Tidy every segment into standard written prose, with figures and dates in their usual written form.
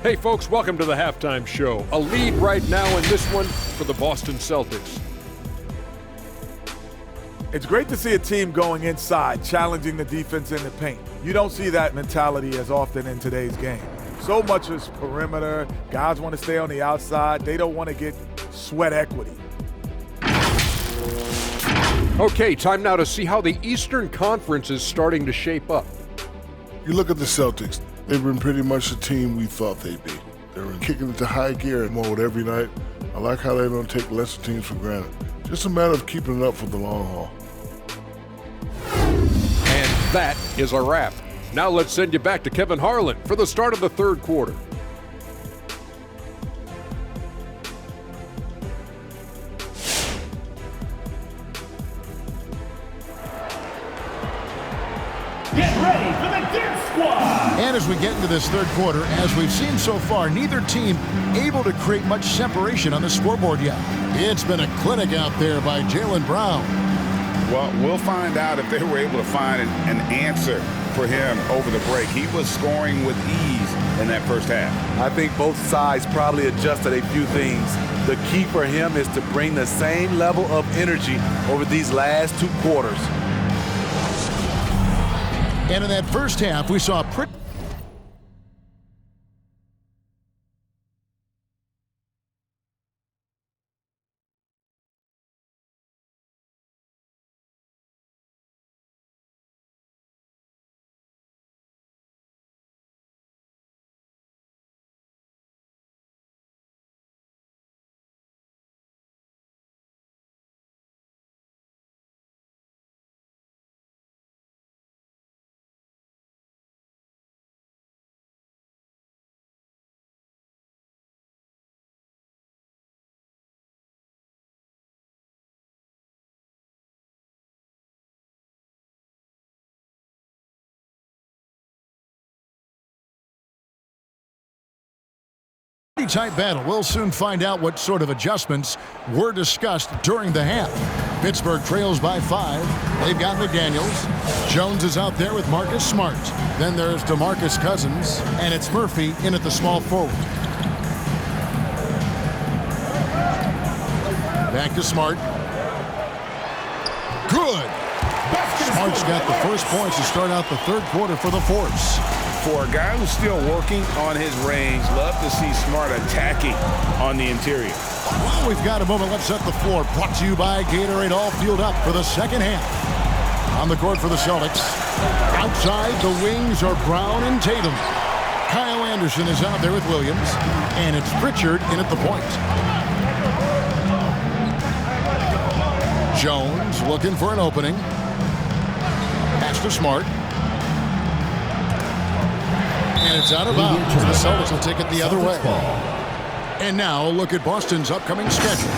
Hey folks, welcome to the halftime show. A lead right now in this one for the Boston Celtics. It's great to see a team going inside, challenging the defense in the paint. You don't see that mentality as often in today's game. So much is perimeter. Guys want to stay on the outside. They don't want to get sweat equity. Okay, time now to see how the Eastern Conference is starting to shape up. You look at the Celtics. They've been pretty much the team we thought they'd be. They're kicking into high gear mode every night. I like how they don't take lesser teams for granted. Just a matter of keeping it up for the long haul. And that is a wrap. Now let's send you back to Kevin Harlan for the start of the third quarter. Get ready for the Dirt Squad! And as we get into this third quarter, as we've seen so far, neither team able to create much separation on the scoreboard yet. It's been a clinic out there by Jaylen Brown. Well, we'll find out if they were able to find an answer for him over the break. He was scoring with ease in that first half. I think both sides probably adjusted a few things. The key for him is to bring the same level of energy over these last two quarters. And in that first half, we saw pretty... tight battle. We'll soon find out what sort of adjustments were discussed during the half. Pittsburgh trails by 5. They've got McDaniels. Jones is out there with Marcus Smart. Then there's DeMarcus Cousins, and it's Murphy in at the small forward. Back to Smart. Good. Smart's got the first points to start out the third quarter for the Force. For a guy who's still working on his range, love to see Smart attacking on the interior. Well, we've got a moment. Let's set the floor. Brought to you by Gatorade, all fueled up for the second half. On the court for the Celtics. Outside, the wings are Brown and Tatum. Kyle Anderson is out there with Williams. And it's Pritchard in at the point. Jones looking for an opening. Pass to Smart. And it's out of bounds. The Celtics will take it the other way. And now look at Boston's upcoming schedule.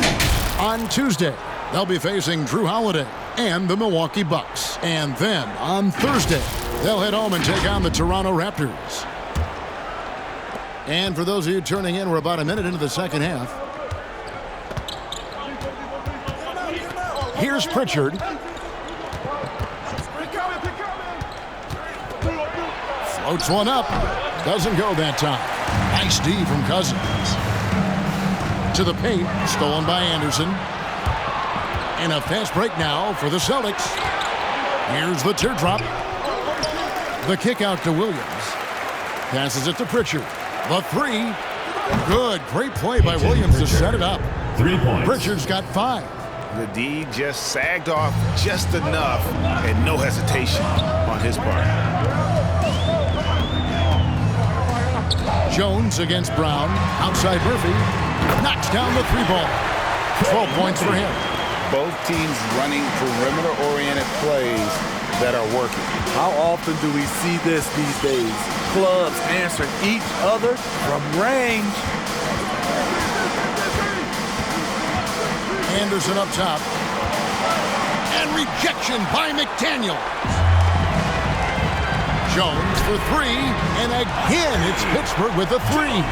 On Tuesday, they'll be facing Drew Holiday and the Milwaukee Bucks. And then on Thursday, they'll head home and take on the Toronto Raptors. And for those of you turning in, we're about a minute into the second half. Here's Pritchard. Floats one up. Doesn't go that time. Nice D from Cousins. To the paint. Stolen by Anderson. And a fast break now for the Celtics. Here's the teardrop. The kick out to Williams. Passes it to Pritchard. The three. Good. Great play by Williams to set it up. 3 points. Pritchard's got 5. The D just sagged off just enough and no hesitation on his part. Jones against Brown. Outside Murphy. Knocks down the 3-ball. 12 points for him. Both teams running perimeter-oriented plays that are working. How often do we see this these days? Clubs answering each other from range. Anderson up top. And rejection by McDaniel. Jones for 3. And again, it's Pittsburgh with the threes.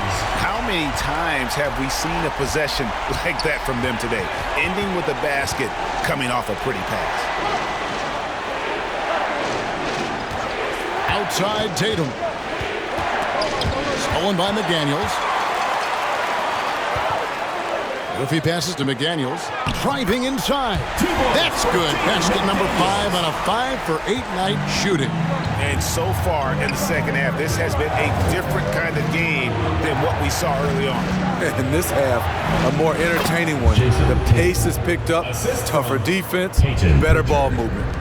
How many times have we seen a possession like that from them today? Ending with a basket, coming off a pretty pass. Out outside Tatum. Stolen by McDaniels. Murphy passes to McDaniels. Driving inside. That's good. Basket number 5 on a 5-for-8 night shooting. And so far in the second half, this has been a different kind of game than what we saw early on. In this half, a more entertaining one. The pace is picked up, tougher defense, better ball movement.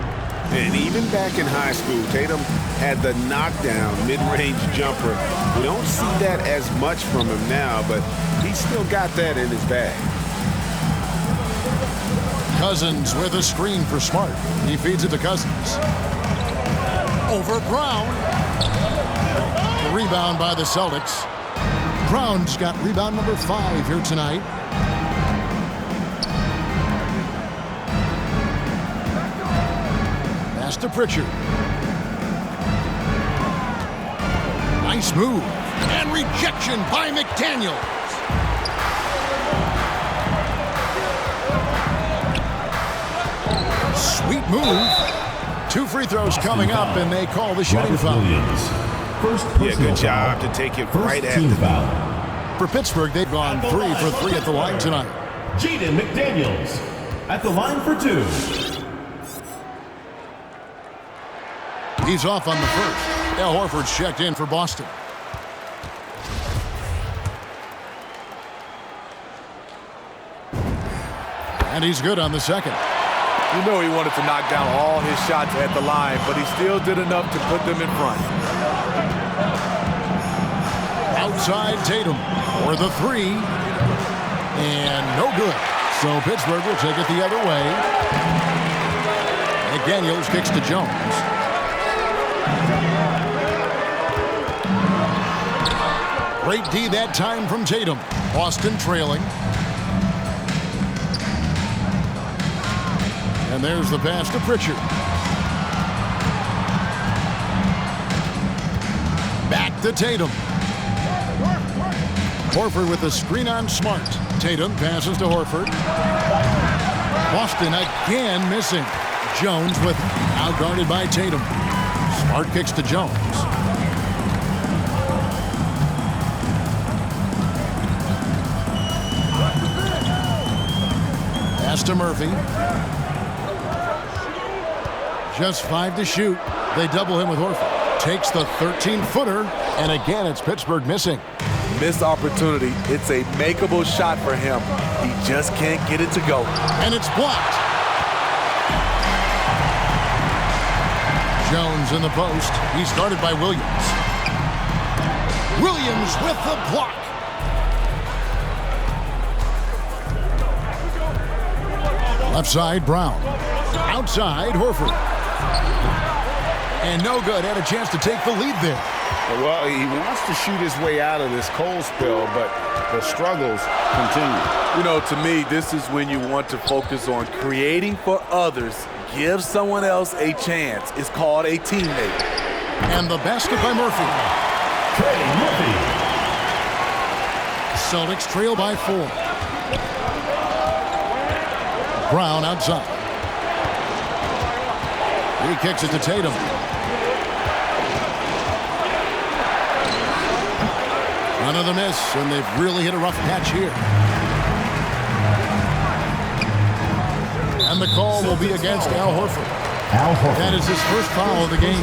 And even back in high school, Tatum had the knockdown mid-range jumper. We don't see that as much from him now, but he's still got that in his bag. Cousins with a screen for Smart. He feeds it to Cousins. Over Brown. The rebound by the Celtics. Brown's got rebound number 5 here tonight. Pass to Pritchard. Nice move. And rejection by McDaniels. Sweet move. 2 free throws coming up, and they call the shooting foul. Yeah, good job to take it right at the foul. For Pittsburgh, they've gone 3 for 3 at the line tonight. Jaden McDaniels at the line for 2. He's off on the first. Al Horford's checked in for Boston. And he's good on the second. You know he wanted to knock down all his shots at the line, but he still did enough to put them in front. Outside Tatum for the 3. And no good. So Pittsburgh will take it the other way. McDaniels kicks to Jones. Great D that time from Tatum. Boston trailing. And there's the pass to Pritchard. Back to Tatum. Horford with the screen on Smart. Tatum passes to Horford. Boston again missing. Jones with outguarded by Tatum. Smart kicks to Jones. Pass to Murphy. Just 5 to shoot. They double him with Horford. Takes the 13-footer, and again it's Pittsburgh missing. Missed opportunity. It's a makeable shot for him. He just can't get it to go. And it's blocked. Jones in the post. He's guarded by Williams. Williams with the block. Left side, Brown. Outside, Horford. And no good. Had a chance to take the lead there. Well, he wants to shoot his way out of this cold spell, but the struggles continue. You know, to me, this is when you want to focus on creating for others. Give someone else a chance. It's called a teammate. And the basket by Murphy. Trey Murphy. Celtics trail by 4. Brown outside. He kicks it to Tatum. Another miss, and they've really hit a rough patch here. And the call will be against Al Horford. That is his first foul of the game.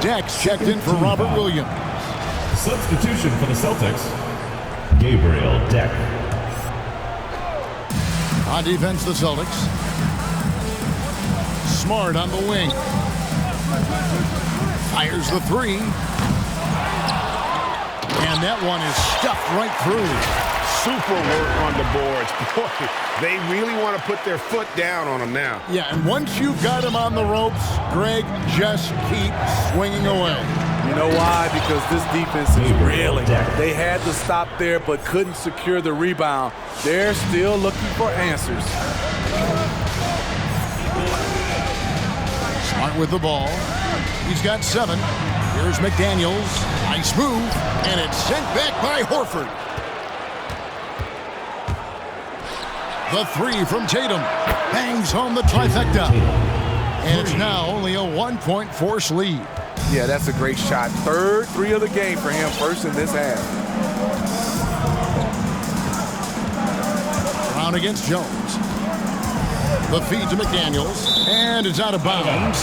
Dex checked in for Robert Williams. Substitution for the Celtics, Gabriel Deck. On defense, the Celtics. Smart on the wing. Fires the 3. And that one is stuffed right through. Super work on the boards. Boy, they really want to put their foot down on him now. Yeah, and once you've got him on the ropes, Greg, just keep swinging away. You know why? Because this defense is reeling. They had to stop there but couldn't secure the rebound. They're still looking for answers. Smart with the ball. He's got 7. Here's McDaniels. Nice move. And it's sent back by Horford. The 3 from Tatum. Bangs home the trifecta. And it's now only a 1-point Force lead. Yeah, that's a great shot. Third three of the game for him, first in this half. Brown against Jones. The feed to McDaniels, and it's out of bounds.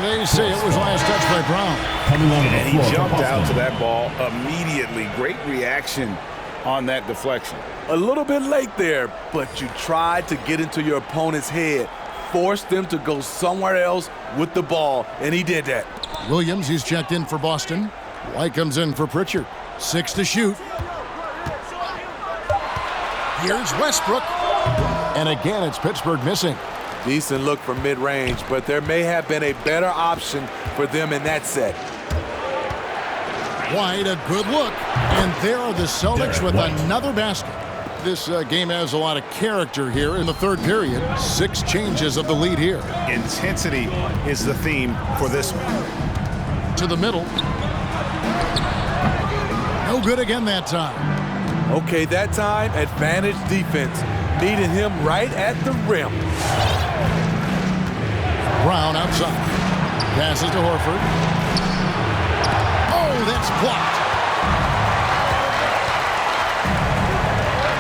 They say it was last touch by Brown. And he jumped out to that ball immediately. Great reaction on that deflection. A little bit late there, but you tried to get into your opponent's head. Forced them to go somewhere else with the ball, and he did that. Williams, he's checked in for Boston. White comes in for Pritchard. 6 to shoot. Here's Westbrook. And again, it's Pittsburgh missing. Decent look from mid-range, but there may have been a better option for them in that set. White, a good look. And there are the Celtics with another basket. This game has a lot of character here in the third period. 6 changes of the lead here. Intensity is the theme for this one. To the middle. No good again that time. Okay, that time, advantage defense. Meeting him right at the rim. Brown outside. Passes to Horford. Oh, that's blocked.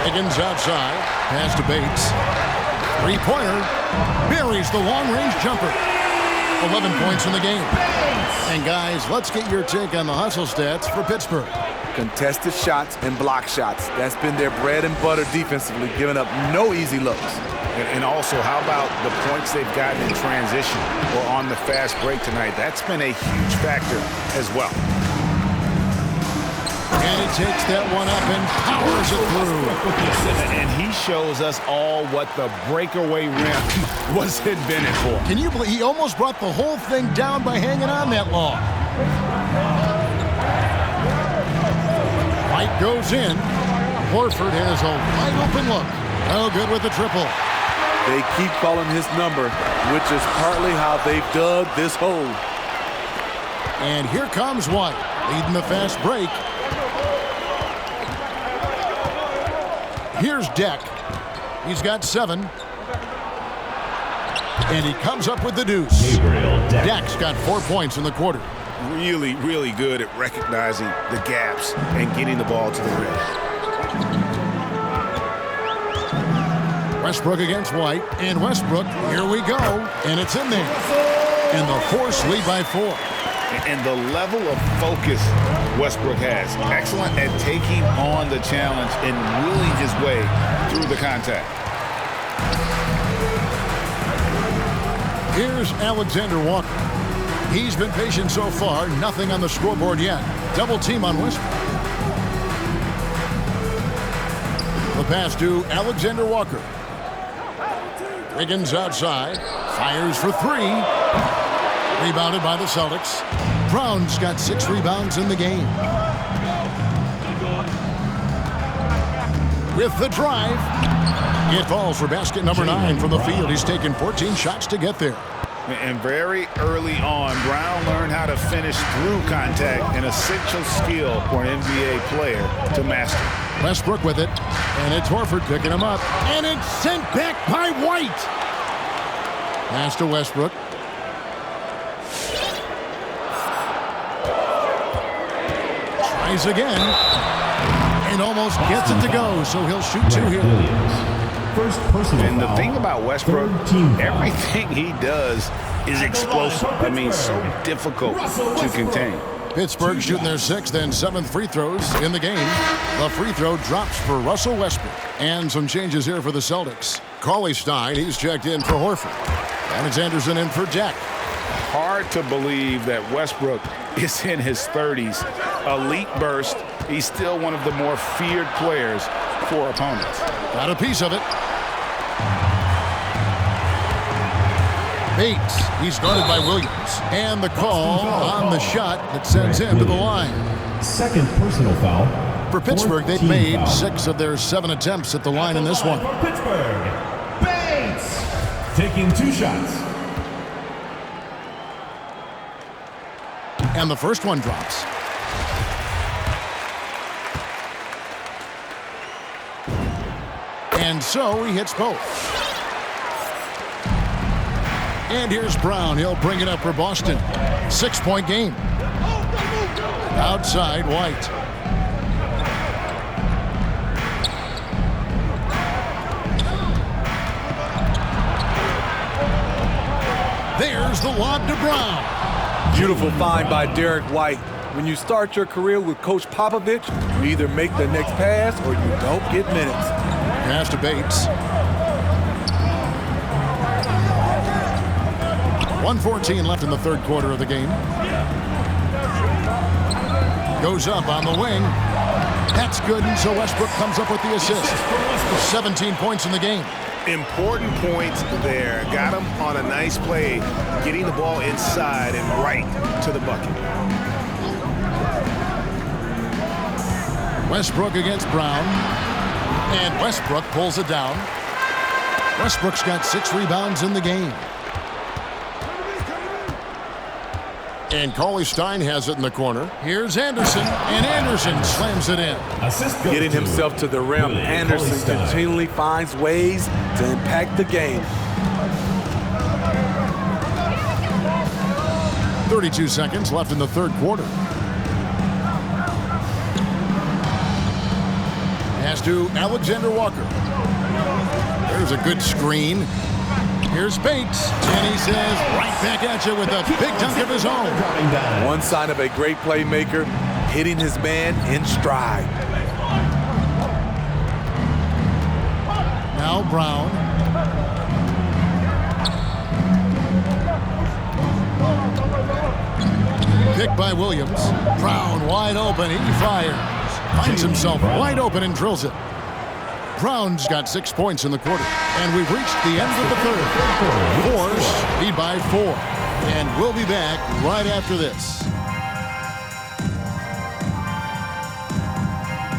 Higgins outside. Pass to Bates. Three-pointer. Buries the long-range jumper. 11 points in the game. And guys, let's get your take on the hustle stats for Pittsburgh. Contested shots and block shots. That's been their bread and butter defensively, giving up no easy looks. And also, how about the points they've gotten in transition or on the fast break tonight? That's been a huge factor as well. And he takes that one up and powers it through. And he shows us all what the breakaway rim was invented for. Can you believe he almost brought the whole thing down by hanging on that long? White goes in. Horford has a wide open look. No good with the triple. They keep calling his number, which is partly how they've dug this hole. And here comes White, leading the fast break. Here's Deck. He's got 7. And he comes up with the deuce. Deck's got 4 points in the quarter. Really, really good at recognizing the gaps and getting the ball to the rim. Westbrook against White. And Westbrook, here we go. And it's in there. And the Force lead by 4. And the level of focus Westbrook has. Excellent at taking on the challenge and willing his way through the contact. Here's Alexander Walker. He's been patient so far. Nothing on the scoreboard yet. Double team on Westbrook. The pass to Alexander Walker. Higgins outside. Fires for 3. Rebounded by the Celtics. Brown's got 6 rebounds in the game. With the drive. It falls for basket number 9 from the field. He's taken 14 shots to get there. And very early on, Brown learned how to finish through contact, an essential skill for an NBA player to master. Westbrook with it, and it's Horford picking him up, and it's sent back by White. Pass to Westbrook. Tries again, and almost gets it to go, so he'll shoot 2 here. First personal And the foul. thing about Westbrook, Third team foul. everything he does is explosive. I mean, so difficult to contain. Pittsburgh shooting their 6th and 7th free throws in the game. The free throw drops for Russell Westbrook. And some changes here for the Celtics. Cauley Stein, he's checked in for Horford. And it's Anderson in for Jack. Hard to believe that Westbrook is in his 30s. Elite burst. He's still one of the more feared players for opponents. Got a piece of it. Bates, he's guarded by Williams. And the call on the shot that sends him to the line. Second personal foul. For Pittsburgh, they've Team made foul. 6 of their 7 attempts at the line in this one. For Pittsburgh, Bates taking 2 shots. And the first one drops. And so he hits both. And here's Brown. He'll bring it up for Boston. 6-point game. Outside White. There's the lob to Brown. Beautiful find by Derek White. When you start your career with Coach Popovich, you either make the next pass or you don't get minutes. Pass to Bates. 1:14 left in the third quarter of the game. Goes up on the wing. That's good, and so Westbrook comes up with the assist. 17 points in the game. Important points there. Got him on a nice play, getting the ball inside and right to the bucket. Westbrook against Brown. And Westbrook pulls it down. Westbrook's got 6 rebounds in the game. And Cauley Stein has it in the corner. Here's Anderson, and Anderson slams it in. Getting himself to the rim, Anderson continually finds ways to impact the game. 32 seconds left in the third quarter. Pass to Alexander Walker. There's a good screen. Here's Bates, and he says right back at you with a big dunk of his own. One sign of a great playmaker, hitting his man in stride. Now Brown. Picked by Williams. Brown wide open, he fires. Finds himself wide open and drills it. Brown's got 6 points in the quarter. And we've reached the end of the third. Force lead by 4. And we'll be back right after this.